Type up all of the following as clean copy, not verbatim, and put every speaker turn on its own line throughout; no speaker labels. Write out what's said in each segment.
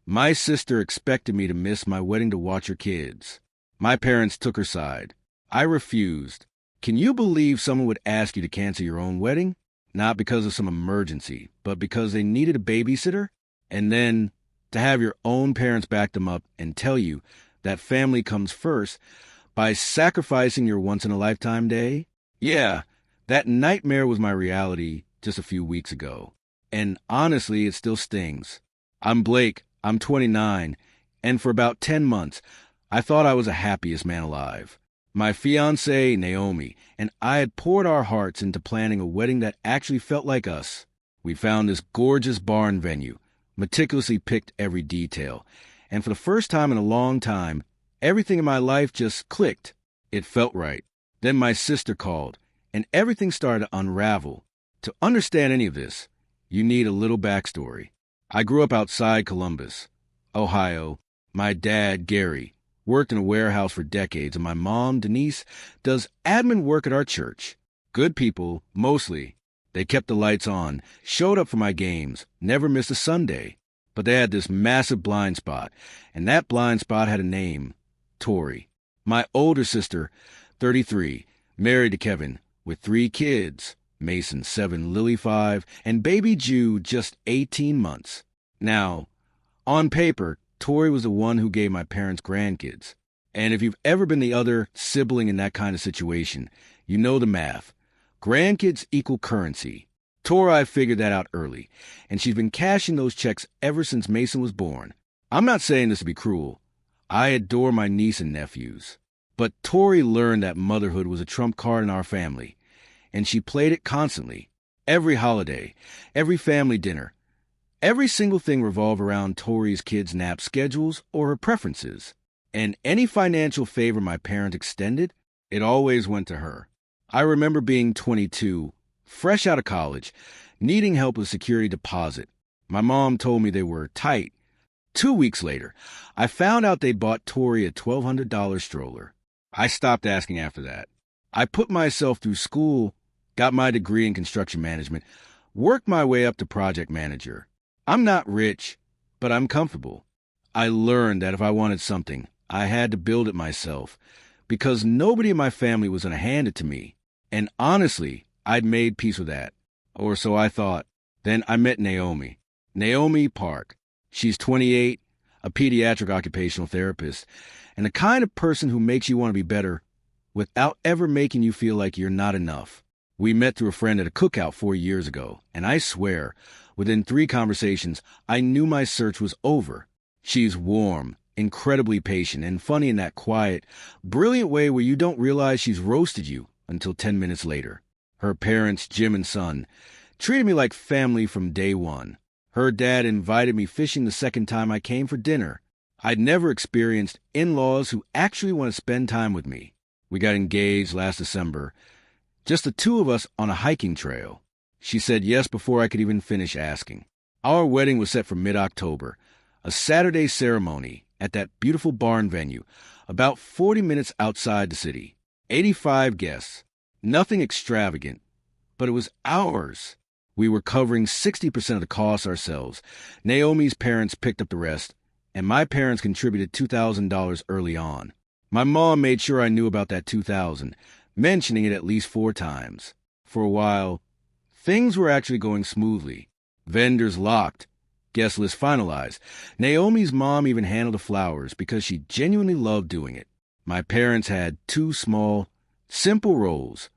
My sister expected me to miss my wedding to watch her kids. My parents took her side. I refused. Can you believe someone would ask you to cancel your own wedding? Not because of some emergency, but because they needed a babysitter? And then to have your own parents back them up and tell you that family comes first by sacrificing your once-in-a-lifetime day? Yeah, that nightmare was my reality just a few weeks ago. And honestly, it still stings. I'm Blake. I'm 29, and for about 10 months, I thought I was the happiest man alive. My fiancée, Naomi, and I had poured our hearts into planning a wedding that actually felt like us. We found this gorgeous barn venue, meticulously picked every detail, and for the first time in a long time, everything in my life just clicked. It felt right. Then my sister called, and everything started to unravel. To understand any of this, you need a little backstory. I grew up outside Columbus, Ohio. My dad, Gary, worked in a warehouse for decades, and my mom, Denise, does admin work at our church. Good people, mostly. They kept the lights on, showed up for my games, never missed a Sunday. But they had this massive blind spot, and that blind spot had a name, Tori. My older sister, 33, married to Kevin, with 3 kids. Mason 7, Lily 5, and baby Jude just 18 months. Now, on paper, Tori was the one who gave my parents grandkids. And if you've ever been the other sibling in that kind of situation, you know the math. Grandkids equal currency. Tori figured that out early, and she's been cashing those checks ever since Mason was born. I'm not saying this to be cruel. I adore my niece and nephews. But Tori learned that motherhood was a trump card in our family. And she played it constantly. Every holiday, every family dinner, every single thing revolved around Tori's kids' nap schedules or her preferences. And any financial favor my parents extended, it always went to her. I remember being 22, fresh out of college, needing help with security deposit. My mom told me they were tight. 2 weeks later, I found out they bought Tori a $1,200 stroller. I stopped asking after that. I put myself through school, got my degree in construction management, worked my way up to project manager. I'm not rich, but I'm comfortable. I learned that if I wanted something, I had to build it myself, because nobody in my family was going to hand it to me. And honestly, I'd made peace with that. Or so I thought. Then I met Naomi. Naomi Park. She's 28, a pediatric occupational therapist, and the kind of person who makes you want to be better without ever making you feel like you're not enough. We met through a friend at a cookout 4 years ago, and I swear, within 3 conversations, I knew my search was over. She's warm, incredibly patient, and funny in that quiet, brilliant way where you don't realize she's roasted you until 10 minutes later. Her parents, Jim and Son, treated me like family from day one. Her dad invited me fishing the second time I came for dinner. I'd never experienced in-laws who actually want to spend time with me. We got engaged last December, just the 2 of us on a hiking trail. She said yes before I could even finish asking. Our wedding was set for mid-October, a Saturday ceremony at that beautiful barn venue, about 40 minutes outside the city. 85 guests. Nothing extravagant, but it was ours. We were covering 60% of the costs ourselves. Naomi's parents picked up the rest, and my parents contributed $2,000 early on. My mom made sure I knew about that $2,000, mentioning it at least 4 times. For a while, things were actually going smoothly. Vendors locked, guest list finalized. Naomi's mom even handled the flowers because she genuinely loved doing it. My parents had 2 small, simple roles.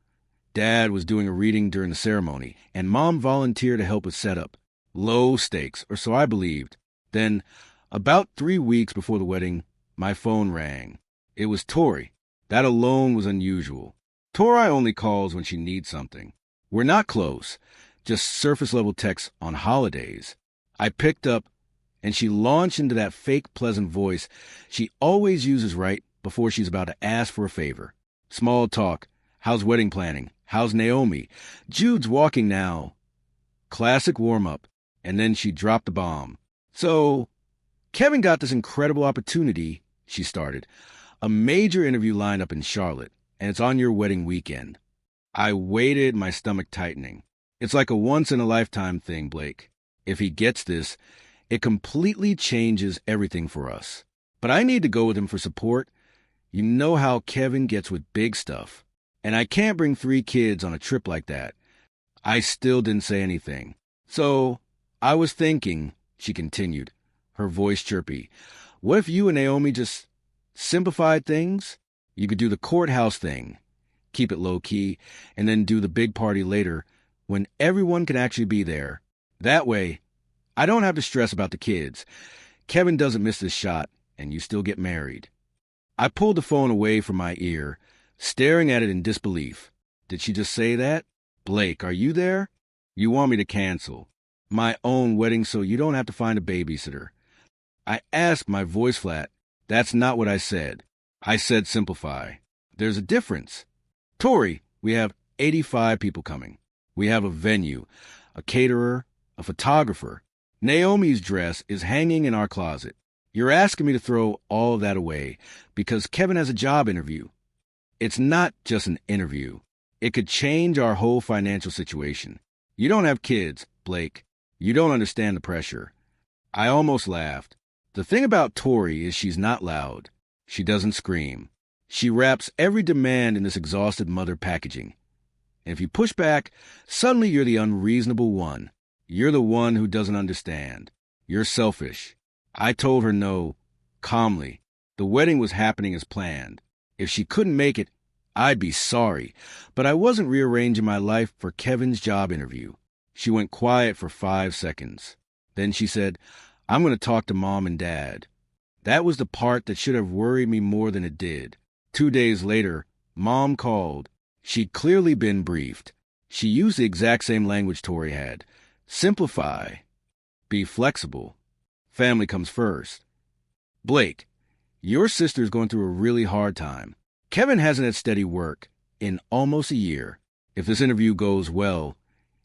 Dad was doing a reading during the ceremony, and Mom volunteered to help with setup. Low stakes, or so I believed. Then, about 3 weeks before the wedding, my phone rang. It was Tori. That alone was unusual. Tori only calls when she needs something. We're not close, just surface-level texts on holidays. I picked up, and she launched into that fake pleasant voice she always uses right before she's about to ask for a favor. Small talk. How's wedding planning? How's Naomi? Jude's walking now. Classic warm-up. And then she dropped the bomb. So, Kevin got this incredible opportunity, she started. A major interview lined up in Charlotte, and it's on your wedding weekend. I waited, my stomach tightening. It's like a once-in-a-lifetime thing, Blake. If he gets this, It completely changes everything for us. But I need to go with him for support. You know how Kevin gets with big stuff. And I can't bring 3 kids on a trip like that. I still didn't say anything. So, I was thinking, she continued, her voice chirpy, what if you and Naomi just simplified things? You could do the courthouse thing, keep it low-key, and then do the big party later when everyone can actually be there. That way, I don't have to stress about the kids. Kevin doesn't miss this shot, and you still get married. I pulled the phone away from my ear, staring at it in disbelief. Did she just say that? Blake, are you there? You want me to cancel my own wedding so you don't have to find a babysitter. I asked, my voice flat. That's not what I said. I said simplify. There's a difference. Tori, we have 85 people coming. We have a venue, a caterer, a photographer. Naomi's dress is hanging in our closet. You're asking me to throw all of that away because Kevin has a job interview. It's not just an interview. It could change our whole financial situation. You don't have kids, Blake. You don't understand the pressure. I almost laughed. The thing about Tori is she's not loud. She doesn't scream. She wraps every demand in this exhausted mother packaging. And if you push back, suddenly you're the unreasonable one. You're the one who doesn't understand. You're selfish. I told her no, calmly. The wedding was happening as planned. If she couldn't make it, I'd be sorry. But I wasn't rearranging my life for Kevin's job interview. She went quiet for 5 seconds. Then she said, I'm going to talk to Mom and Dad. That was the part that should have worried me more than it did. 2 days later, Mom called. She'd clearly been briefed. She used the exact same language Tori had. Simplify. Be flexible. Family comes first. Blake, your sister's going through a really hard time. Kevin hasn't had steady work in almost a year. If this interview goes well,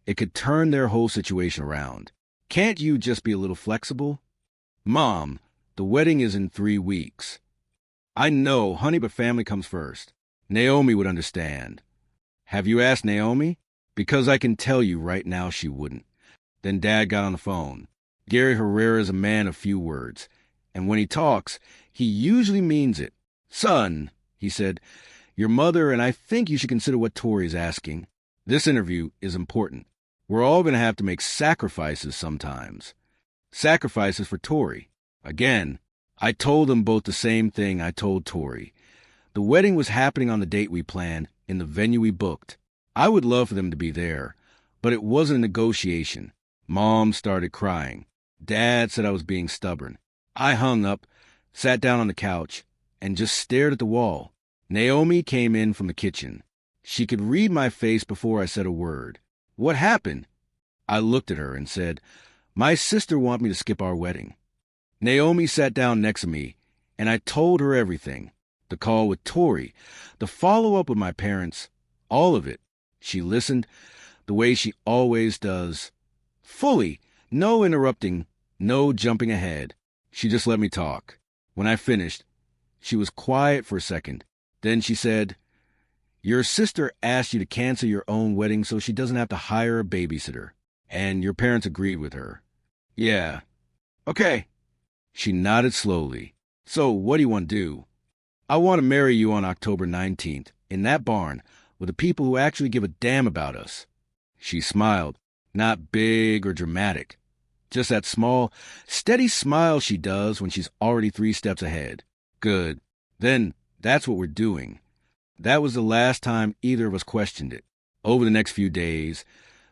it could turn their whole situation around. Can't you just be a little flexible? Mom, the wedding is in 3 weeks. I know, honey, but family comes first. Naomi would understand. Have you asked Naomi? Because I can tell you right now she wouldn't. Then Dad got on the phone. Gary Herrera is a man of few words, and when he talks, he usually means it. Son, he said, your mother and I think you should consider what Tori is asking. This interview is important. We're all going to have to make sacrifices sometimes. Sacrifices for Tori. Again, I told them both the same thing I told Tori. The wedding was happening on the date we planned, in the venue we booked. I would love for them to be there, but it wasn't a negotiation. Mom started crying. Dad said I was being stubborn. I hung up, sat down on the couch, and just stared at the wall. Naomi came in from the kitchen. She could read my face before I said a word. What happened? I looked at her and said, my sister wants me to skip our wedding. Naomi sat down next to me, and I told her everything. The call with Tori, the follow-up with my parents, all of it. She listened, the way she always does. Fully, no interrupting, no jumping ahead. She just let me talk. When I finished, she was quiet for a second. Then she said, your sister asked you to cancel your own wedding so she doesn't have to hire a babysitter. And your parents agreed with her. Yeah. Okay. She nodded slowly. So what do you want to do? I want to marry you on October 19th, in that barn, with the people who actually give a damn about us. She smiled, not big or dramatic. Just that small, steady smile she does when she's already 3 steps ahead. Good. Then that's what we're doing. That was the last time either of us questioned it. Over the next few days,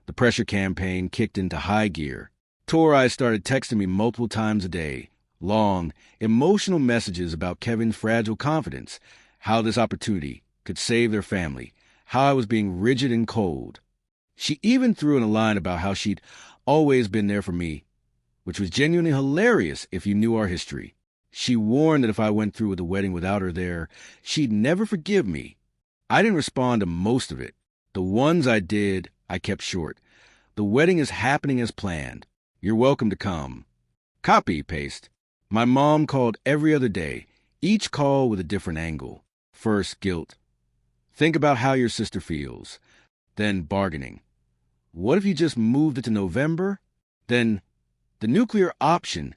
the pressure campaign kicked into high gear. Tori started texting me multiple times a day, long, emotional messages about Kevin's fragile confidence, how this opportunity could save their family, how I was being rigid and cold. She even threw in a line about how she'd always been there for me, which was genuinely hilarious if you knew our history. She warned that if I went through with the wedding without her there, she'd never forgive me. I didn't respond to most of it. The ones I did, I kept short. The wedding is happening as planned. You're welcome to come. Copy, paste. My mom called every other day, each call with a different angle. First, guilt. Think about how your sister feels. Then bargaining. What if you just moved it to November? Then The nuclear option.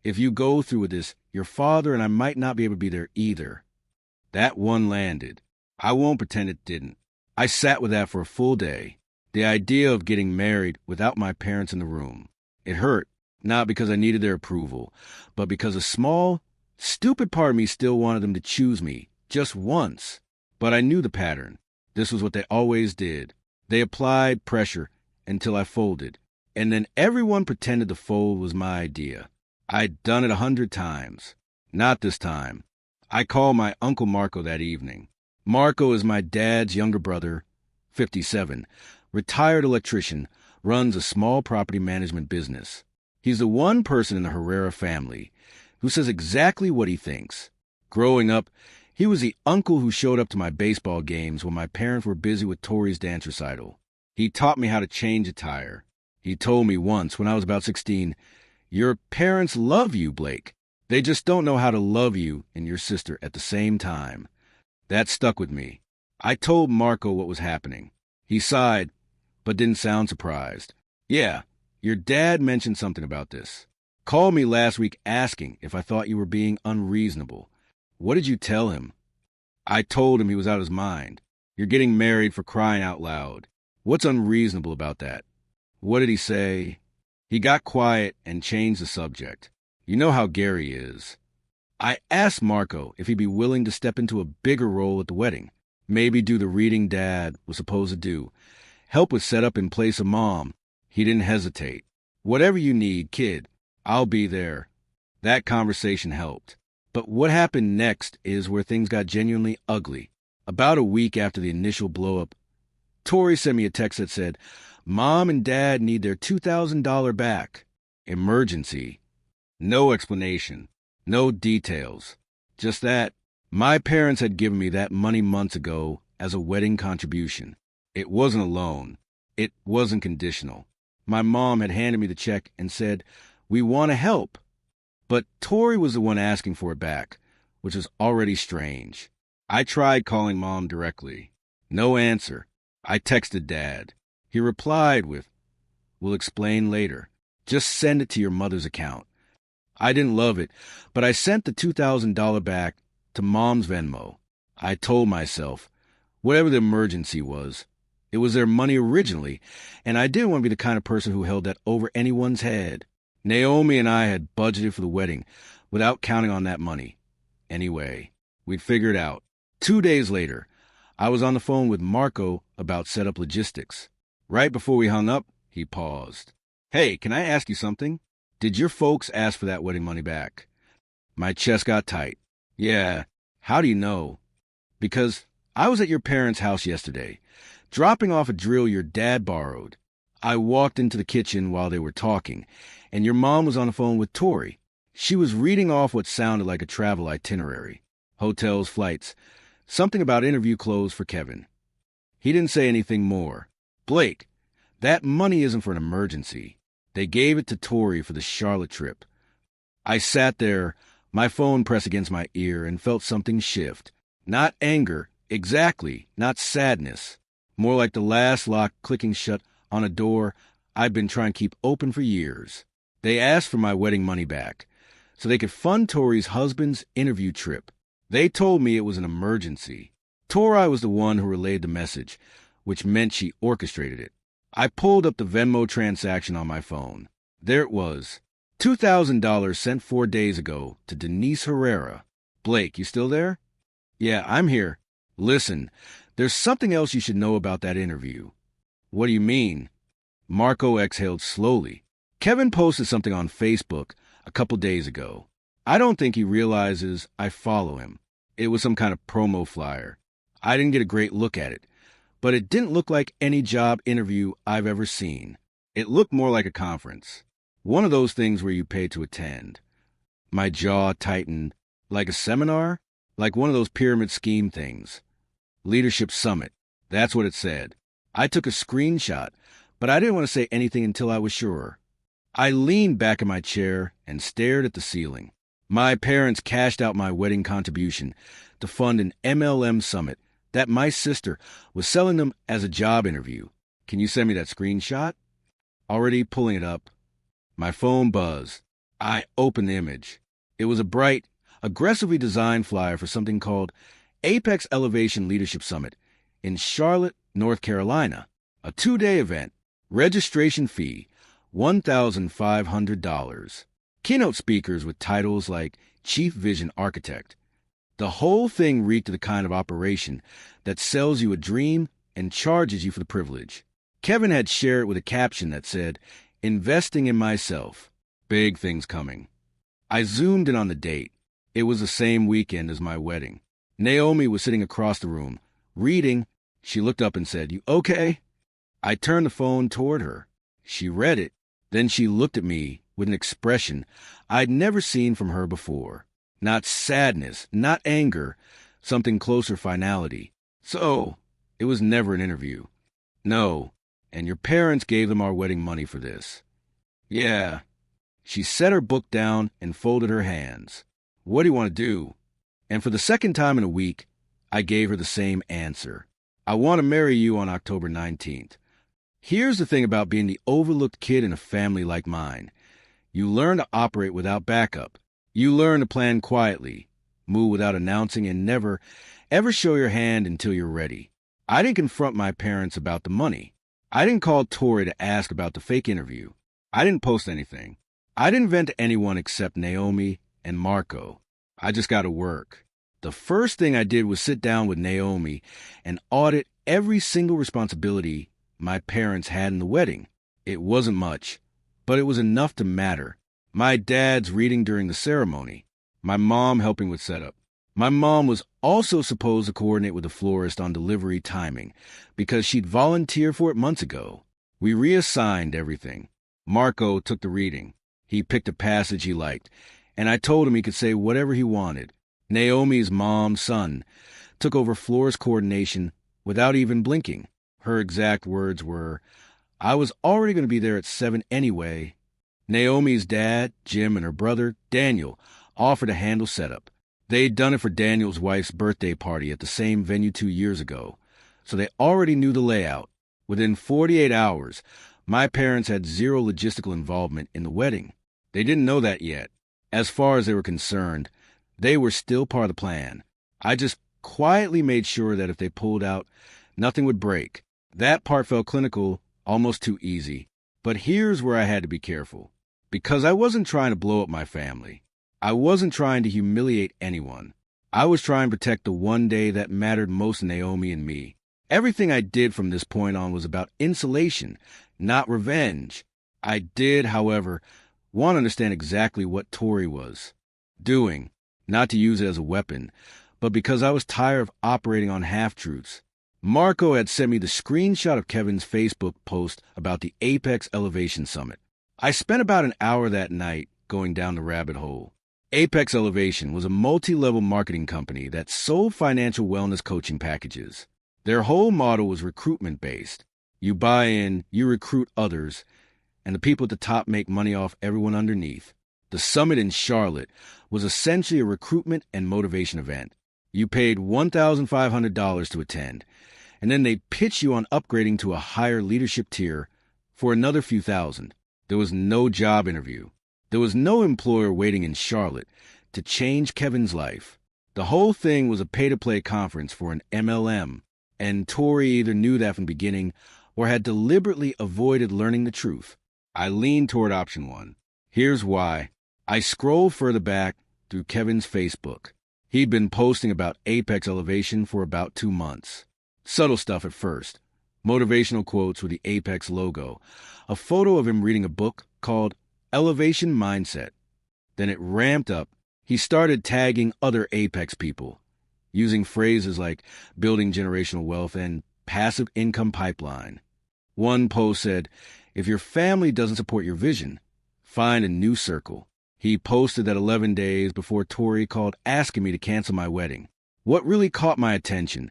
If you go through with this, your father and I might not be able to be there either. That one landed. I won't pretend it didn't. I sat with that for a full day. The idea of getting married without my parents in the room. It hurt, not because I needed their approval, but because a small, stupid part of me still wanted them to choose me, just once. But I knew the pattern. This was what they always did. They applied pressure until I folded, and then everyone pretended the fold was my idea. I'd done it 100 times. Not this time. I called my Uncle Marco that evening. Marco is my dad's younger brother, 57, retired electrician, runs a small property management business. He's the one person in the Herrera family who says exactly what he thinks. Growing up, he was the uncle who showed up to my baseball games when my parents were busy with Tori's dance recital. He taught me how to change a tire. He told me once, when I was about 16, "Your parents love you, Blake. They just don't know how to love you and your sister at the same time." That stuck with me. I told Marco what was happening. He sighed, but didn't sound surprised. "Yeah, your dad mentioned something about this. Called me last week asking if I thought you were being unreasonable. What did you tell him?" I told him he was out of his mind. "You're getting married, for crying out loud. What's unreasonable about that?" What did he say? He got quiet and changed the subject. You know how Gary is. I asked Marco if he'd be willing to step into a bigger role at the wedding. Maybe do the reading Dad was supposed to do. Help with setup in place of Mom. He didn't hesitate. "Whatever you need, kid, I'll be there." That conversation helped. But what happened next is where things got genuinely ugly. About a week after the initial blow-up, Tori sent me a text that said, "Mom and Dad need their $2,000 back. Emergency." No explanation. No details. Just that my parents had given me that money months ago as a wedding contribution. It wasn't a loan. It wasn't conditional. My mom had handed me the check and said, "We want to help." But Tori was the one asking for it back, which was already strange. I tried calling Mom directly. No answer. I texted Dad. He replied with, "We'll explain later. Just send it to your mother's account." I didn't love it, but I sent the $2,000 back to Mom's Venmo. I told myself, whatever the emergency was, it was their money originally, and I didn't want to be the kind of person who held that over anyone's head. Naomi and I had budgeted for the wedding without counting on that money. Anyway, we'd figure it out. 2 days later, I was on the phone with Marco about setup logistics. Right before we hung up, he paused. "Hey, can I ask you something? Did your folks ask for that wedding money back?" My chest got tight. "Yeah. How do you know?" "Because I was at your parents' house yesterday, dropping off a drill your dad borrowed. I walked into the kitchen while they were talking, and your mom was on the phone with Tori. She was reading off what sounded like a travel itinerary. Hotels, flights, something about interview clothes for Kevin." He didn't say anything more. "Blake, that money isn't for an emergency. They gave it to Tori for the Charlotte trip." I sat there, my phone pressed against my ear, and felt something shift. Not anger, exactly, not sadness. More like the last lock clicking shut on a door I'd been trying to keep open for years. They asked for my wedding money back so they could fund Tori's husband's interview trip. They told me it was an emergency. Tori was the one who relayed the message, which meant she orchestrated it. I pulled up the Venmo transaction on my phone. There it was. $2,000 sent 4 days ago to Denise Herrera. "Blake, you still there?" "Yeah, I'm here. Listen, there's something else you should know about that interview." "What do you mean?" Marco exhaled slowly. "Kevin posted something on Facebook a couple days ago. I don't think he realizes I follow him. It was some kind of promo flyer. I didn't get a great look at it, but it didn't look like any job interview I've ever seen. It looked more like a conference. One of those things where you pay to attend." My jaw tightened. Like a seminar? Like one of those pyramid scheme things. Leadership Summit. That's what it said. I took a screenshot, but I didn't want to say anything until I was sure. I leaned back in my chair and stared at the ceiling. My parents cashed out my wedding contribution to fund an MLM summit that my sister was selling them as a job interview. Can you send me that screenshot? Already pulling it up. My phone buzzed. I opened the image. It was a bright, aggressively designed flyer for something called Apex Elevation Leadership Summit in Charlotte, North Carolina, a 2-day event. Registration fee, $1,500. Keynote speakers with titles like Chief Vision Architect. The whole thing reeked of the kind of operation that sells you a dream and charges you for the privilege. Kevin had shared it with a caption that said, "Investing in myself. Big things coming." I zoomed in on the date. It was the same weekend as my wedding. Naomi was sitting across the room, reading. She looked up and said, "You okay?" I turned the phone toward her. She read it. Then she looked at me with an expression I'd never seen from her before. Not sadness, not anger, something closer finality. "So, it was never an interview." "No, and your parents gave them our wedding money for this." "Yeah." She set her book down and folded her hands. "What do you want to do?" And for the second time in a week, I gave her the same answer. "I want to marry you on October 19th. Here's the thing about being the overlooked kid in a family like mine. You learn to operate without backup. You learn to plan quietly, move without announcing, and never, ever show your hand until you're ready. I didn't confront my parents about the money. I didn't call Tori to ask about the fake interview. I didn't post anything. I didn't vent to anyone except Naomi and Marco. I just got to work. The first thing I did was sit down with Naomi and audit every single responsibility my parents had in the wedding. It wasn't much, but it was enough to matter. My dad's reading during the ceremony. My mom helping with setup. My mom was also supposed to coordinate with the florist on delivery timing because she'd volunteered for it months ago. We reassigned everything. Marco took the reading. He picked a passage he liked, and I told him he could say whatever he wanted. Naomi's mom's son took over florist coordination without even blinking. Her exact words were, "I was already going to be there at 7 anyway." Naomi's dad, Jim, and her brother, Daniel, offered to handle setup. They'd done it for Daniel's wife's birthday party at the same venue 2 years ago, so they already knew the layout. Within 48 hours, my parents had zero logistical involvement in the wedding. They didn't know that yet. As far as they were concerned, they were still part of the plan. I just quietly made sure that if they pulled out, nothing would break. That part felt clinical, almost too easy. But here's where I had to be careful. Because I wasn't trying to blow up my family. I wasn't trying to humiliate anyone. I was trying to protect the one day that mattered most to Naomi and me. Everything I did from this point on was about insulation, not revenge. I did, however, want to understand exactly what Tori was doing, not to use it as a weapon, but because I was tired of operating on half-truths. Marco had sent me the screenshot of Kevin's Facebook post about the Apex Elevation Summit. I spent about an hour that night going down the rabbit hole. Apex Elevation was a multi-level marketing company that sold financial wellness coaching packages. Their whole model was recruitment-based. You buy in, you recruit others, and the people at the top make money off everyone underneath. The summit in Charlotte was essentially a recruitment and motivation event. You paid $1,500 to attend, and then they pitch you on upgrading to a higher leadership tier for another few thousand. There was no job interview. There was no employer waiting in Charlotte to change Kevin's life. The whole thing was a pay-to-play conference for an MLM, and Tori either knew that from the beginning or had deliberately avoided learning the truth. I leaned toward option one. Here's why. I scrolled further back through Kevin's Facebook. He'd been posting about Apex Elevation for about 2 months. Subtle stuff at first. Motivational quotes with the Apex logo. A photo of him reading a book called Elevation Mindset. Then it ramped up. He started tagging other Apex people, using phrases like building generational wealth and passive income pipeline. One post said, "If your family doesn't support your vision, find a new circle." He posted that 11 days before Tori called asking me to cancel my wedding. What really caught my attention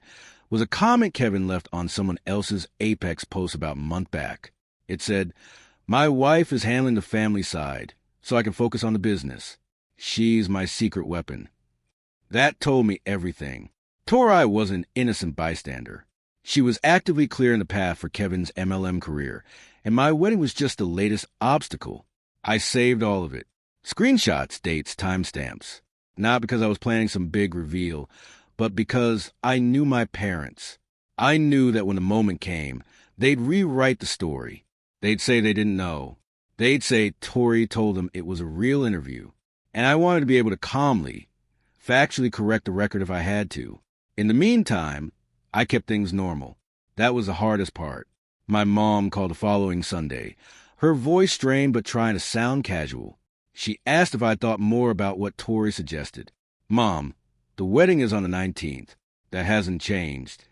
was a comment Kevin left on someone else's Apex post about a month back. It said, "My wife is handling the family side, so I can focus on the business. She's my secret weapon." That told me everything. Tori was an innocent bystander. She was actively clearing the path for Kevin's MLM career, and my wedding was just the latest obstacle. I saved all of it. Screenshots, dates, timestamps. Not because I was planning some big reveal, but because I knew my parents. I knew that when the moment came, they'd rewrite the story. They'd say they didn't know. They'd say Tori told them it was a real interview. And I wanted to be able to calmly, factually correct the record if I had to. In the meantime, I kept things normal. That was the hardest part. My mom called the following Sunday, her voice strained but trying to sound casual. She asked if I thought more about what Tori suggested. Mom, the wedding is on the 19th. That hasn't changed.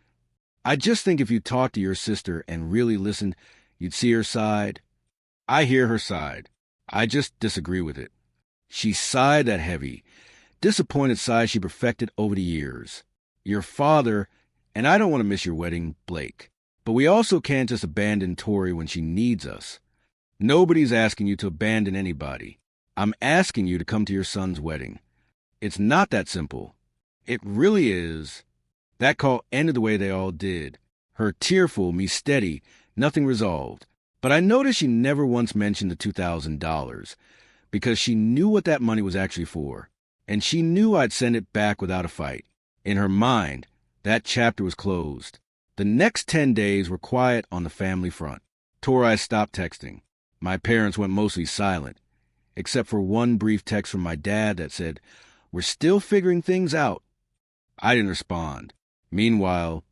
I just think if you talked to your sister and really listened, you'd see her side. I hear her side. I just disagree with it. She sighed that heavy, disappointed sigh she perfected over the years. Your father, and I don't want to miss your wedding, Blake. But we also can't just abandon Tori when she needs us. Nobody's asking you to abandon anybody. I'm asking you to come to your son's wedding. It's not that simple. It really is. That call ended the way they all did. Her tearful, me steady, nothing resolved. But I noticed she never once mentioned the $2,000, because she knew what that money was actually for. And she knew I'd send it back without a fight. In her mind, that chapter was closed. The next 10 days were quiet on the family front. Tori stopped texting. My parents went mostly silent, except for one brief text from my dad that said, "We're still figuring things out." I didn't respond. Meanwhile,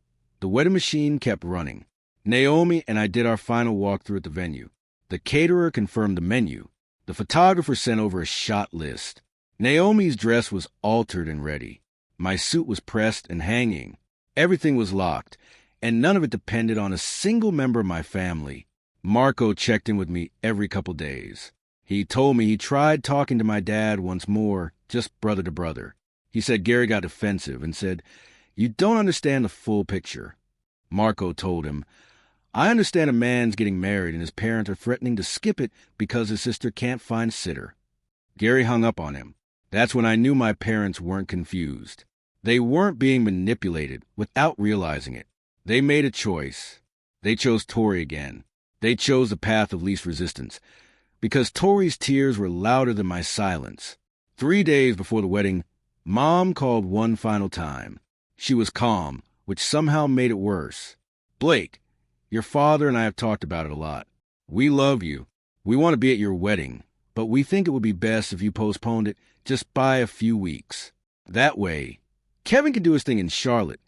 the wedding machine kept running. Naomi and I did our final walkthrough at the venue. The caterer confirmed the menu. The photographer sent over a shot list. Naomi's dress was altered and ready. My suit was pressed and hanging. Everything was locked, and none of it depended on a single member of my family. Marco checked in with me every couple days. He told me he tried talking to my dad once more, just brother to brother. He said Gary got defensive and said, "You don't understand the full picture." Marco told him, "I understand a man's getting married and his parents are threatening to skip it because his sister can't find a sitter." Gary hung up on him. That's when I knew my parents weren't confused. They weren't being manipulated without realizing it. They made a choice. They chose Tori again. They chose the path of least resistance, because Tori's tears were louder than my silence. 3 days before the wedding, Mom called one final time. She was calm, which somehow made it worse. "Blake, your father and I have talked about it a lot. We love you. We want to be at your wedding, but we think it would be best if you postponed it just by a few weeks. That way, Kevin can do his thing in Charlotte.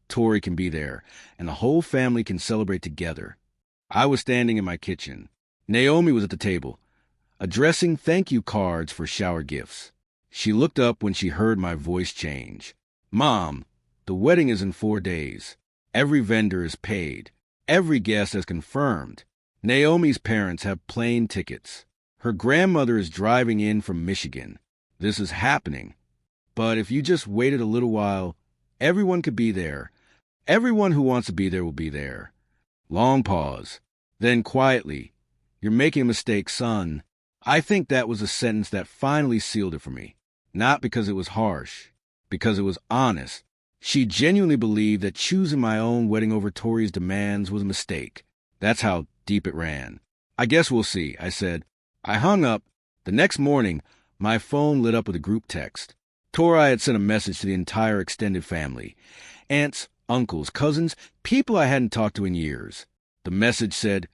Tori can be there, and the whole family can celebrate together." I was standing in my kitchen. Naomi was at the table, addressing thank you cards for shower gifts. She looked up when she heard my voice change. "Mom, the wedding is in 4 days. Every vendor is paid. Every guest is confirmed. Naomi's parents have plane tickets. Her grandmother is driving in from Michigan. This is happening. But if you just waited a little while, everyone could be there. Everyone who wants to be there will be there." Long pause. Then quietly, "You're making a mistake, son." I think that was a sentence that finally sealed it for me. Not because it was harsh, because it was honest. She genuinely believed that choosing my own wedding over Tori's demands was a mistake. That's how deep it ran. "I guess we'll see," I said. I hung up. The next morning, my phone lit up with a group text. Tori had sent a message to the entire extended family. Aunts, uncles, cousins, people I hadn't talked to in years. The message said,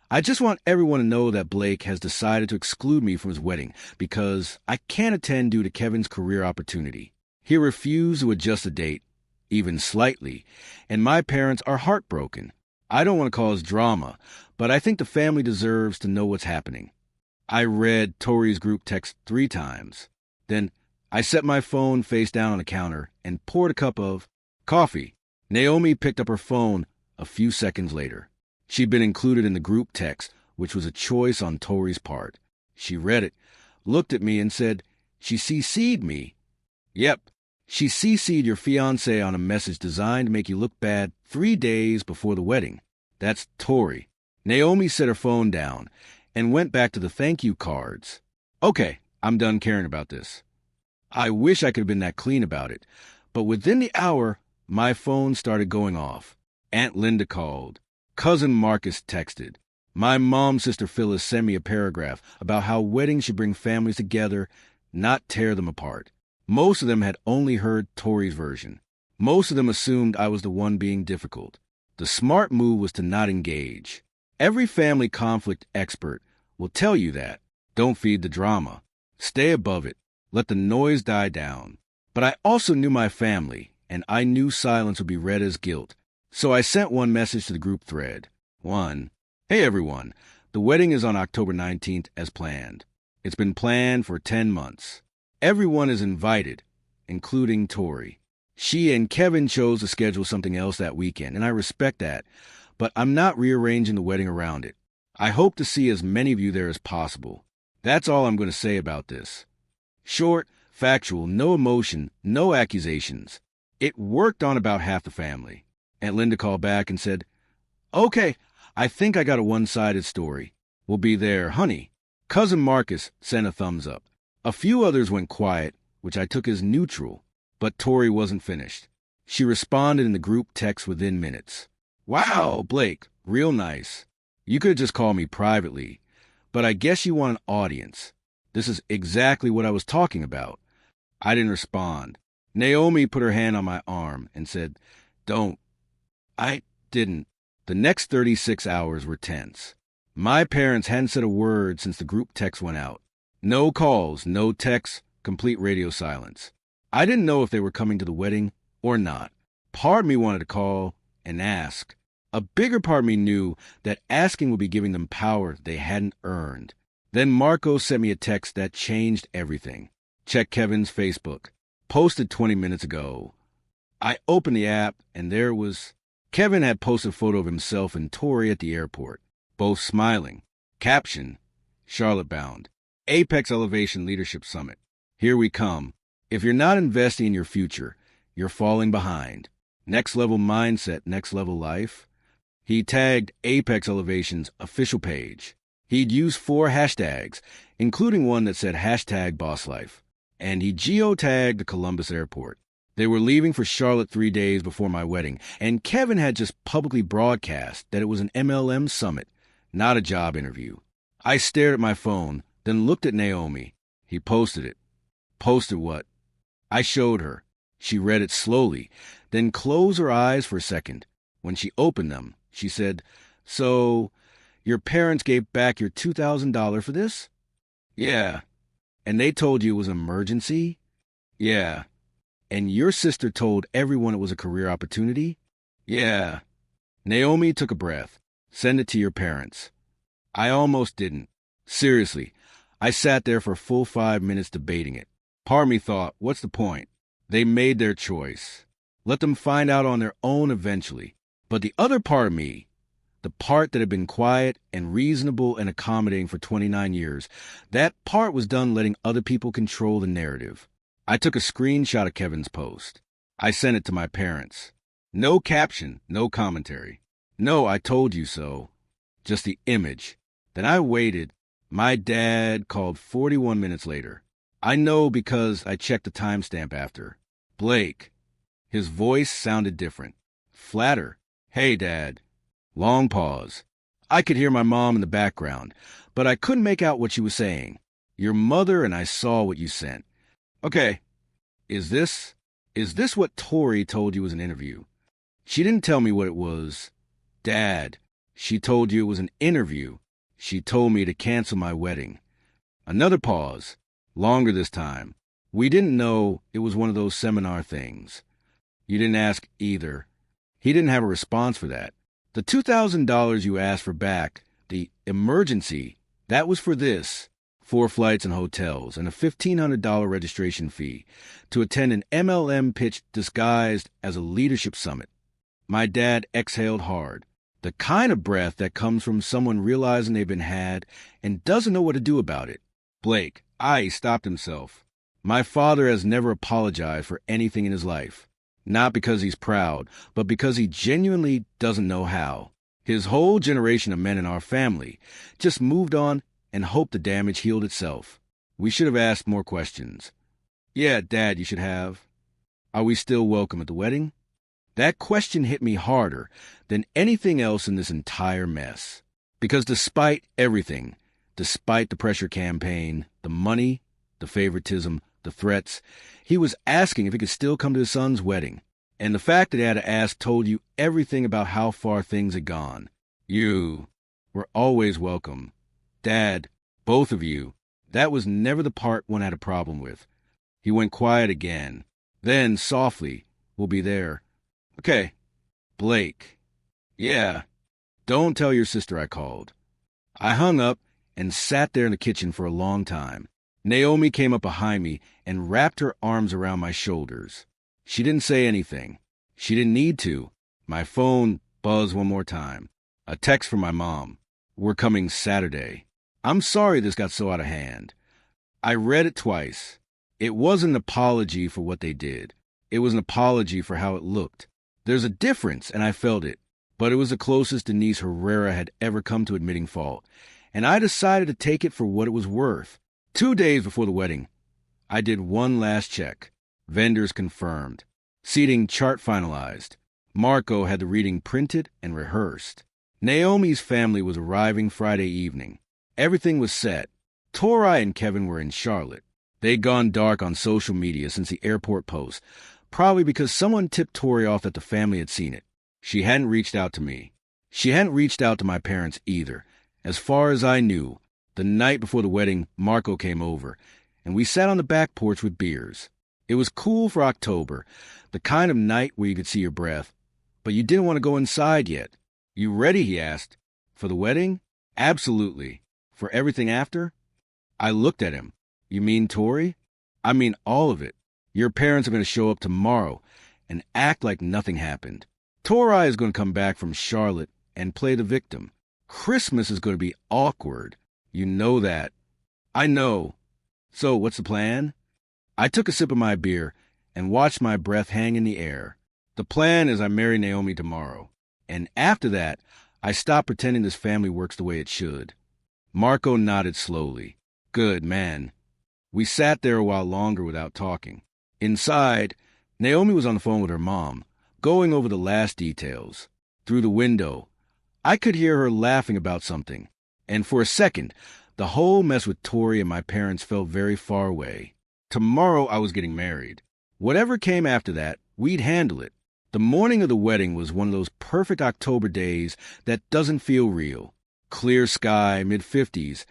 "I just want everyone to know that Blake has decided to exclude me from his wedding because I can't attend due to Kevin's career opportunity. He refused to adjust the date, even slightly, and my parents are heartbroken. I don't want to cause drama, but I think the family deserves to know what's happening." I read Tori's group text 3 times. Then I set my phone face down on the counter and poured a cup of coffee. Naomi picked up her phone a few seconds later. She'd been included in the group text, which was a choice on Tori's part. She read it, looked at me, and said, "She CC'd me." "Yep, she CC'd your fiancé on a message designed to make you look bad 3 days before the wedding. That's Tori." Naomi set her phone down and went back to the thank you cards. "Okay, I'm done caring about this." I wish I could have been that clean about it, but within the hour, my phone started going off. Aunt Linda called. Cousin Marcus texted. My mom's sister Phyllis sent me a paragraph about how weddings should bring families together, not tear them apart. Most of them had only heard Tori's version. Most of them assumed I was the one being difficult. The smart move was to not engage. Every family conflict expert will tell you that. Don't feed the drama. Stay above it. Let the noise die down. But I also knew my family, and I knew silence would be read as guilt. So I sent one message to the group thread. 1. Hey everyone, the wedding is on October 19th as planned. It's been planned for 10 months. Everyone is invited, including Tori. She and Kevin chose to schedule something else that weekend, and I respect that, but I'm not rearranging the wedding around it. I hope to see as many of you there as possible. That's all I'm going to say about this. Short, factual, no emotion, no accusations. It worked on about half the family. Aunt Linda called back and said, "Okay, I think I got a one-sided story. We'll be there, honey." Cousin Marcus sent a thumbs up. A few others went quiet, which I took as neutral, but Tori wasn't finished. She responded in the group text within minutes. "Wow, Blake, real nice. You could have just called me privately, but I guess you want an audience. This is exactly what I was talking about." I didn't respond. Naomi put her hand on my arm and said, "Don't." I didn't. The next 36 hours were tense. My parents hadn't said a word since the group text went out. No calls, no texts, complete radio silence. I didn't know if they were coming to the wedding or not. Part of me wanted to call and ask. A bigger part of me knew that asking would be giving them power they hadn't earned. Then Marco sent me a text that changed everything. Check Kevin's Facebook. Posted 20 minutes ago. I opened the app, and there it was. Kevin had posted a photo of himself and Tori at the airport, both smiling. Caption, Charlotte bound. Apex Elevation Leadership Summit. Here we come. If you're not investing in your future, you're falling behind. Next level mindset, next level life. He tagged Apex Elevation's official page. He'd used 4 hashtags, including one that said #BossLife. And he geotagged the Columbus airport. They were leaving for Charlotte 3 days before my wedding, and Kevin had just publicly broadcast that it was an MLM summit, not a job interview. I stared at my phone, then looked at Naomi. He posted it. Posted what? I showed her. She read it slowly, then closed her eyes for a second. When she opened them, she said, "So, your parents gave back your $2,000 for this?" "Yeah." "And they told you it was an emergency?" "Yeah." "And your sister told everyone it was a career opportunity?" "Yeah." Naomi took a breath. "Send it to your parents." I almost didn't. Seriously, I sat there for a full 5 minutes debating it. Part of me thought, what's the point? They made their choice. Let them find out on their own eventually. But the other part of me, the part that had been quiet and reasonable and accommodating for 29 years, that part was done letting other people control the narrative. I took a screenshot of Kevin's post. I sent it to my parents. No caption, no commentary. No, I told you so. Just the image. Then I waited. My dad called 41 minutes later. I know because I checked the timestamp after. "Blake." His voice sounded different. Flatter. "Hey, Dad." Long pause. I could hear my mom in the background, but I couldn't make out what she was saying. "Your mother and I saw what you sent." "Okay. Is this what Tori told you was an interview?" "She didn't tell me what it was." "Dad, she told you it was an interview. She told me to cancel my wedding." Another pause. Longer this time. "We didn't know it was one of those seminar things." "You didn't ask either." He didn't have a response for that. "The $2,000 you asked for back, the emergency, that was for this. 4 flights and hotels and a $1,500 registration fee to attend an MLM pitch disguised as a leadership summit." My dad exhaled hard. The kind of breath that comes from someone realizing they've been had and doesn't know what to do about it. Blake, he stopped himself. My father has never apologized for anything in his life. Not because he's proud, but because he genuinely doesn't know how. His whole generation of men in our family just moved on and hoped the damage healed itself. We should have asked more questions. "Yeah, Dad, you should have." "Are we still welcome at the wedding?" That question hit me harder than anything else in this entire mess. Because despite everything, despite the pressure campaign, the money, the favoritism, the threats, he was asking if he could still come to his son's wedding. And the fact that he had to ask told you everything about how far things had gone. You were always welcome. Dad, both of you. That was never the part one had a problem with. He went quiet again. Then, softly, we'll be there. Okay. Blake. Yeah. Don't tell your sister I called. I hung up and sat there in the kitchen for a long time. Naomi came up behind me and wrapped her arms around my shoulders. She didn't say anything. She didn't need to. My phone buzzed one more time. A text from my mom. We're coming Saturday. I'm sorry this got so out of hand. I read it twice. It wasn't an apology for what they did. It was an apology for how it looked. There's a difference, and I felt it. But it was the closest Denise Herrera had ever come to admitting fault. And I decided to take it for what it was worth. 2 days before the wedding, I did one last check. Vendors confirmed. Seating chart finalized. Marco had the reading printed and rehearsed. Naomi's family was arriving Friday evening. Everything was set. Tori and Kevin were in Charlotte. They'd gone dark on social media since the airport post, probably because someone tipped Tori off that the family had seen it. She hadn't reached out to me. She hadn't reached out to my parents either. As far as I knew, the night before the wedding, Marco came over, and we sat on the back porch with beers. It was cool for October, the kind of night where you could see your breath, but you didn't want to go inside yet. You ready, he asked. For the wedding? Absolutely. For everything after? I looked at him. You mean Tori? I mean all of it. Your parents are going to show up tomorrow and act like nothing happened. Tori is going to come back from Charlotte and play the victim. Christmas is going to be awkward. You know that. I know. So what's the plan? I took a sip of my beer and watched my breath hang in the air. The plan is I marry Naomi tomorrow. And after that, I stop pretending this family works the way it should. Marco nodded slowly. Good, man. We sat there a while longer without talking. Inside, Naomi was on the phone with her mom, going over the last details. Through the window, I could hear her laughing about something. And for a second, the whole mess with Tori and my parents felt very far away. Tomorrow I was getting married. Whatever came after that, we'd handle it. The morning of the wedding was one of those perfect October days that doesn't feel real. Clear sky, mid-50s,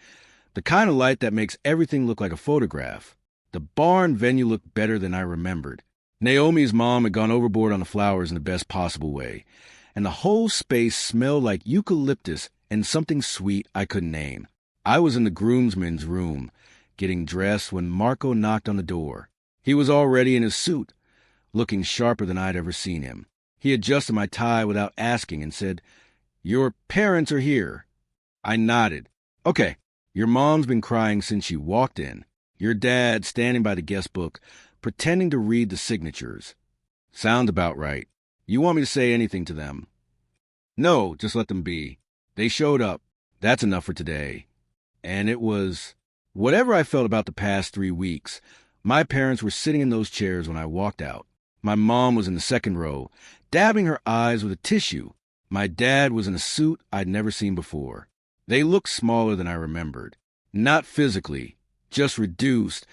the kind of light that makes everything look like a photograph. The barn venue looked better than I remembered. Naomi's mom had gone overboard on the flowers in the best possible way, and the whole space smelled like eucalyptus and something sweet I couldn't name. I was in the groomsman's room, getting dressed when Marco knocked on the door. He was already in his suit, looking sharper than I'd ever seen him. He adjusted my tie without asking and said, Your parents are here. I nodded. Okay, your mom's been crying since she walked in. Your dad standing by the guest book, pretending to read the signatures. Sounds about right. You want me to say anything to them? No, just let them be. They showed up. That's enough for today. And it was... Whatever I felt about the past 3 weeks, my parents were sitting in those chairs when I walked out. My mom was in the second row, dabbing her eyes with a tissue. My dad was in a suit I'd never seen before. They looked smaller than I remembered. Not physically, just reduced,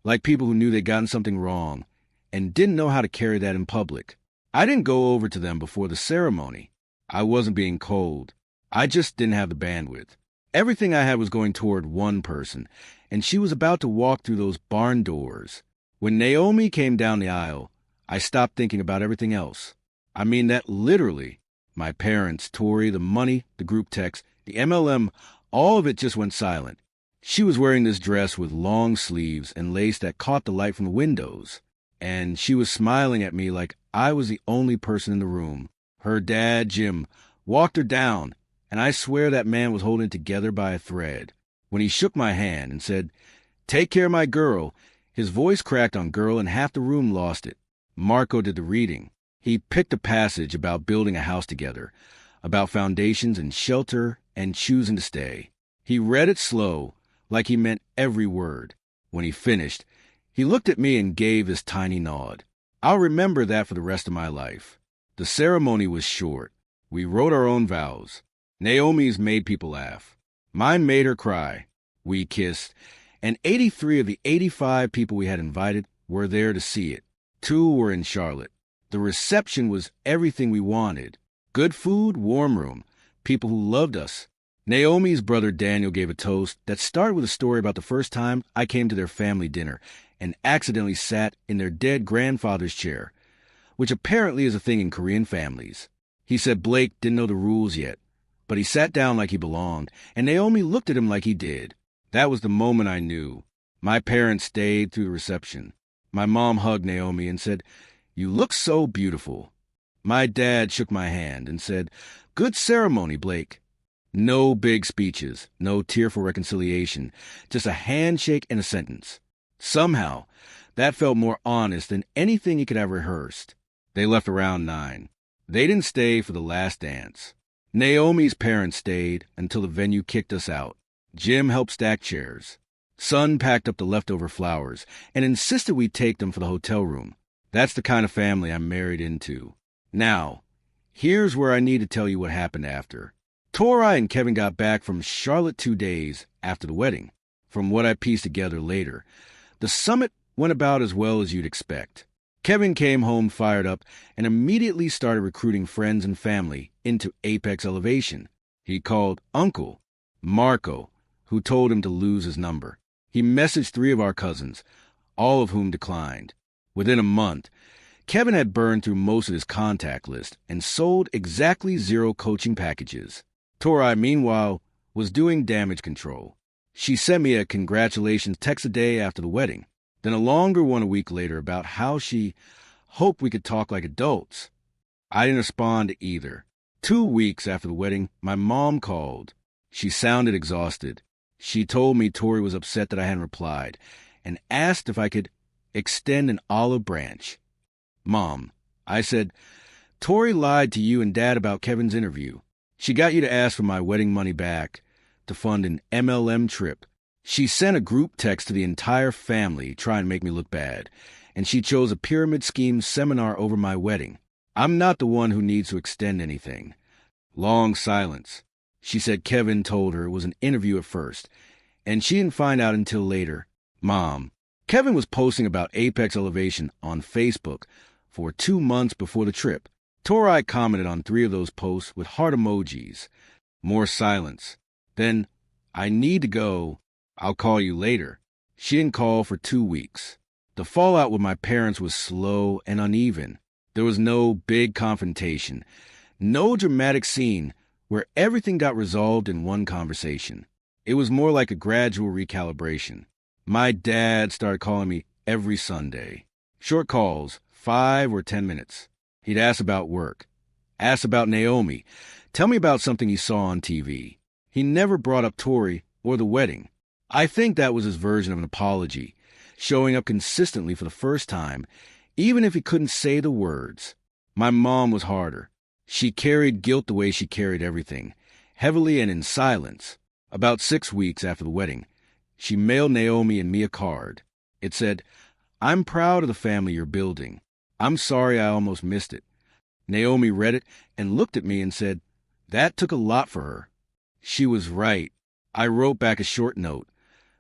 like people who knew they'd gotten something wrong and didn't know how to carry that in public. I didn't go over to them before the ceremony. I wasn't being cold. I just didn't have the bandwidth. Everything I had was going toward one person, and she was about to walk through those barn doors. When Naomi came down the aisle, I stopped thinking about everything else. I mean that literally. My parents, Tori, the money, the group text, the MLM, all of it just went silent. She was wearing this dress with long sleeves and lace that caught the light from the windows, and she was smiling at me like I was the only person in the room. Her dad, Jim, walked her down, and I swear that man was holding it together by a thread. When he shook my hand and said, Take care of my girl, his voice cracked on girl and half the room lost it. Marco did the reading. He picked a passage about building a house together, about foundations and shelter and choosing to stay. He read it slow, like he meant every word. When he finished, he looked at me and gave this tiny nod. I'll remember that for the rest of my life. The ceremony was short. We wrote our own vows. Naomi's made people laugh. Mine made her cry. We kissed, and 83 of the 85 people we had invited were there to see it. 2 were in Charlotte. The reception was everything we wanted. Good food, warm room, people who loved us. Naomi's brother Daniel gave a toast that started with a story about the first time I came to their family dinner and accidentally sat in their dead grandfather's chair, which apparently is a thing in Korean families. He said Blake didn't know the rules yet, but he sat down like he belonged, and Naomi looked at him like he did. That was the moment I knew. My parents stayed through the reception. My mom hugged Naomi and said, "You look so beautiful." My dad shook my hand and said, "Good ceremony, Blake." No big speeches, no tearful reconciliation, just a handshake and a sentence. Somehow, that felt more honest than anything he could have rehearsed. They left around 9. They didn't stay for the last dance. Naomi's parents stayed until the venue kicked us out. Jim helped stack chairs. Son packed up the leftover flowers and insisted we take them for the hotel room. That's the kind of family I'm married into. Now, here's where I need to tell you what happened after. Tori and Kevin got back from Charlotte 2 days after the wedding. From what I pieced together later, the summit went about as well as you'd expect. Kevin came home fired up and immediately started recruiting friends and family into Apex Elevation. He called Uncle Marco, who told him to lose his number. He messaged 3 of our cousins, all of whom declined. Within a month, Kevin had burned through most of his contact list and sold exactly 0 coaching packages. Tori, meanwhile, was doing damage control. She sent me a congratulations text a day after the wedding, then a longer one a week later about how she hoped we could talk like adults. I didn't respond to either. 2 weeks after the wedding, my mom called. She sounded exhausted. She told me Tori was upset that I hadn't replied and asked if I could extend an olive branch. "Mom," I said, "Tori lied to you and Dad about Kevin's interview. She got you to ask for my wedding money back to fund an MLM trip. She sent a group text to the entire family trying to make me look bad, and she chose a pyramid scheme seminar over my wedding. I'm not the one who needs to extend anything." Long silence. She said Kevin told her it was an interview at first, and she didn't find out until later. "Mom, Kevin was posting about Apex Elevation on Facebook for 2 months before the trip. Tori commented on 3 of those posts with heart emojis. More silence. Then, "I need to go. I'll call you later." She didn't call for 2 weeks. The fallout with my parents was slow and uneven. There was no big confrontation, no dramatic scene where everything got resolved in one conversation. It was more like a gradual recalibration. My dad started calling me every Sunday. Short calls, 5 or 10 minutes. He'd ask about work, ask about Naomi, tell me about something he saw on TV. He never brought up Tori or the wedding. I think that was his version of an apology, showing up consistently for the first time, even if he couldn't say the words. My mom was harder. She carried guilt the way she carried everything, heavily and in silence. About 6 weeks after the wedding, she mailed Naomi and me a card. It said, "I'm proud of the family you're building. I'm sorry I almost missed it." Naomi read it and looked at me and said, "That took a lot for her." She was right. I wrote back a short note,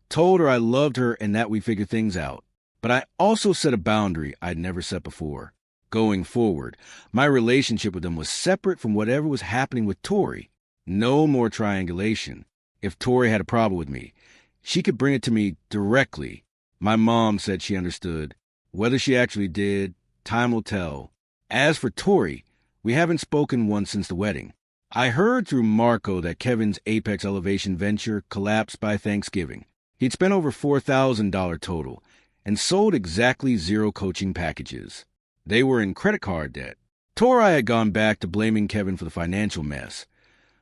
told her I loved her and that we figured things out. But I also set a boundary I'd never set before. Going forward, my relationship with them was separate from whatever was happening with Tori. No more triangulation. If Tori had a problem with me, she could bring it to me directly. My mom said she understood. Whether she actually did, time will tell. As for Tori, we haven't spoken once since the wedding. I heard through Marco that Kevin's Apex Elevation venture collapsed by Thanksgiving. He'd spent over $4,000 total and sold exactly 0 coaching packages. They were in credit card debt. Tori had gone back to blaming Kevin for the financial mess,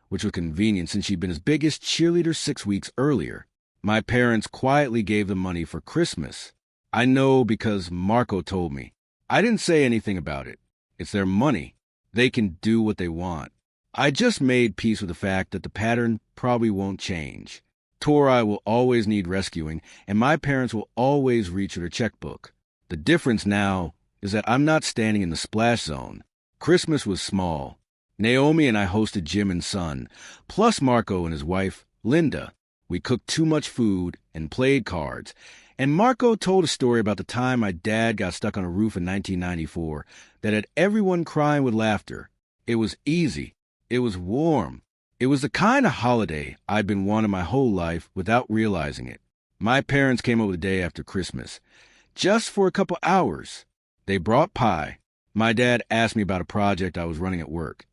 which was convenient since she'd been his biggest cheerleader 6 weeks earlier. My parents quietly gave them money for Christmas. I know because Marco told me. I didn't say anything about it. It's their money. They can do what they want. I just made peace with the fact that the pattern probably won't change. Tori will always need rescuing, and my parents will always reach for their checkbook. The difference now is that I'm not standing in the splash zone. Christmas was small. Naomi and I hosted Jim and son, plus Marco and his wife, Linda. We cooked too much food and played cards. And Marco told a story about the time my dad got stuck on a roof in 1994 that had everyone crying with laughter. It was easy. It was warm. It was the kind of holiday I'd been wanting my whole life without realizing it. My parents came over the day after Christmas, just for a couple hours. They brought pie. My dad asked me about a project I was running at work.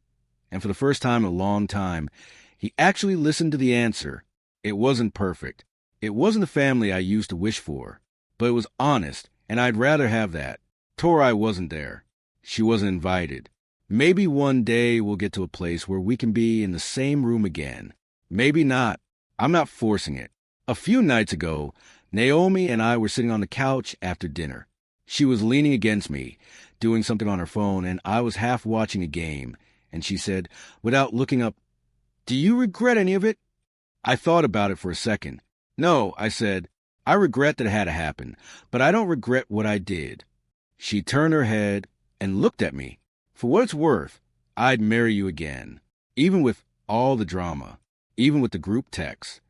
And for the first time in a long time, he actually listened to the answer. It wasn't perfect. It wasn't the family I used to wish for, but it was honest, and I'd rather have that. Tori wasn't there. She wasn't invited. Maybe one day we'll get to a place where we can be in the same room again. Maybe not. I'm not forcing it. A few nights ago, Naomi and I were sitting on the couch after dinner. She was leaning against me, doing something on her phone, and I was half watching a game, and she said, without looking up, "Do you regret any of it?" I thought about it for a second. "No," I said. "I regret that it had to happen, but I don't regret what I did." She turned her head and looked at me. For what it's worth, I'd marry you again, even with all the drama, even with the group text,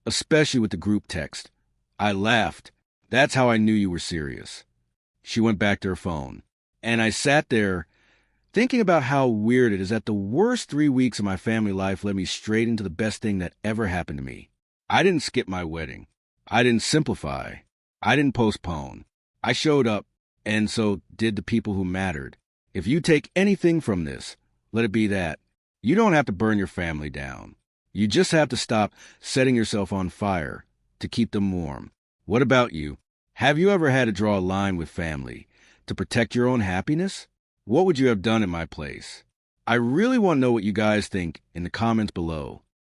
especially with the group text. I laughed. That's how I knew you were serious. She went back to her phone, and I sat there thinking about how weird it is that the worst 3 weeks of my family life led me straight into the best thing that ever happened to me. I didn't skip my wedding. I didn't simplify. I didn't postpone. I showed up, and so did the people who mattered. If you take anything from this, let it be that. You don't have to burn your family down. You just have to stop setting yourself on fire to keep them warm. What about you? Have you ever had to draw a line with family to protect your own happiness? What would you have done in my place? I really want to know what you guys think in the comments below.